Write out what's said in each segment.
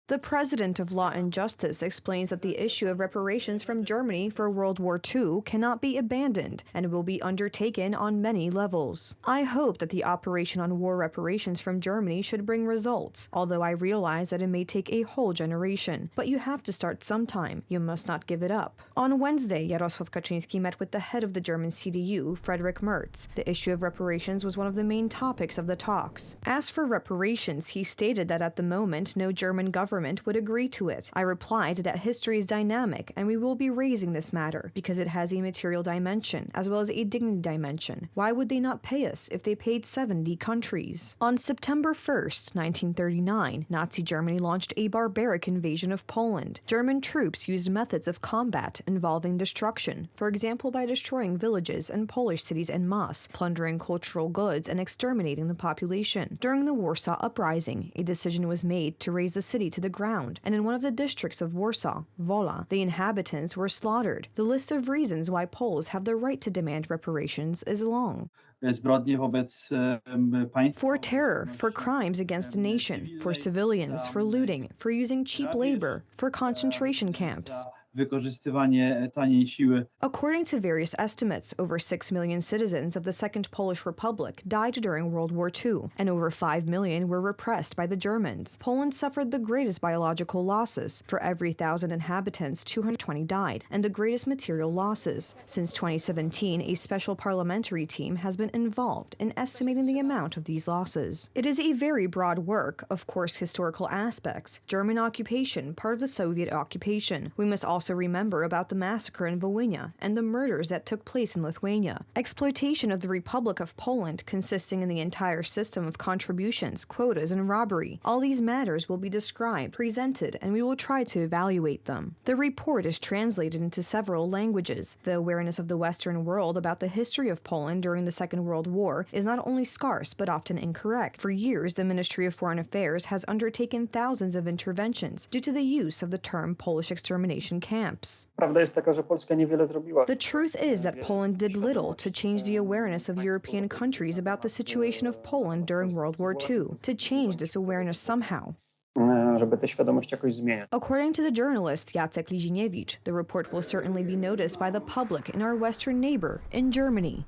The president of Law and Justice explains that the issue of reparations from Germany for World War II cannot be abandoned and will be undertaken on many levels. I hope that the operation on war reparations from Germany should bring results, although I realize that it may take a whole generation. But you have to start sometime. You must not give it up. On Wednesday, Jarosław Kaczyński met with the head of the German CDU, Friedrich Merz. The issue of reparations was one of the main topics of the talks. As for reparations, he stated that at the moment, no German government would agree to it. I replied that history is dynamic and we will be raising this matter because it has a material dimension as well as a dignity dimension. Why would they not pay us if they paid 70 countries? On September 1st, 1939, Nazi Germany launched a barbaric invasion of Poland. German troops used methods of combat involving destruction, for example by destroying villages and Polish cities en masse, plundering cultural goods and exterminating the population. During the Warsaw Uprising, a decision was made to raise the city to the ground, and in one of the districts of Warsaw, Wola, the inhabitants were slaughtered. The list of reasons why Poles have the right to demand reparations is long. For terror, for crimes against a nation, for civilians, for looting, for using cheap labor, for concentration camps. According to various estimates, over 6 million citizens of the Second Polish Republic died during World War II, and over 5 million were repressed by the Germans. Poland suffered the greatest biological losses. For every 1,000 inhabitants, 220 died, and the greatest material losses. Since 2017, a special parliamentary team has been involved in estimating the amount of these losses. It is a very broad work, of course historical aspects, German occupation, part of the Soviet occupation. We must also remember about the massacre in Volhynia and the murders that took place in Lithuania. Exploitation of the Republic of Poland consisting in the entire system of contributions, quotas, and robbery. All these matters will be described, presented, and we will try to evaluate them. The report is translated into several languages. The awareness of the Western world about the history of Poland during the Second World War is not only scarce but often incorrect. For years, the Ministry of Foreign Affairs has undertaken thousands of interventions due to the use of the term Polish extermination camps. The truth is that Poland did little to change the awareness of European countries about the situation of Poland during World War II, to change this awareness somehow. According to the journalist Jacek Liziniewicz, the report will certainly be noticed by the public in our western neighbor, in Germany.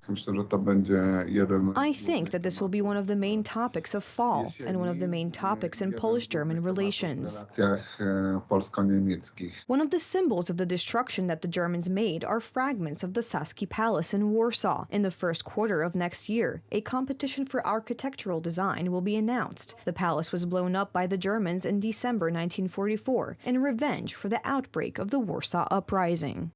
I think that this will be one of the main topics of fall and one of the main topics in Polish-German relations. One of the symbols of the destruction that the Germans made are fragments of the Saski Palace in Warsaw. In the first quarter of next year, a competition for architectural design will be announced. The palace was blown up by the Germans in December 1944 in revenge for the outbreak of the Warsaw Uprising.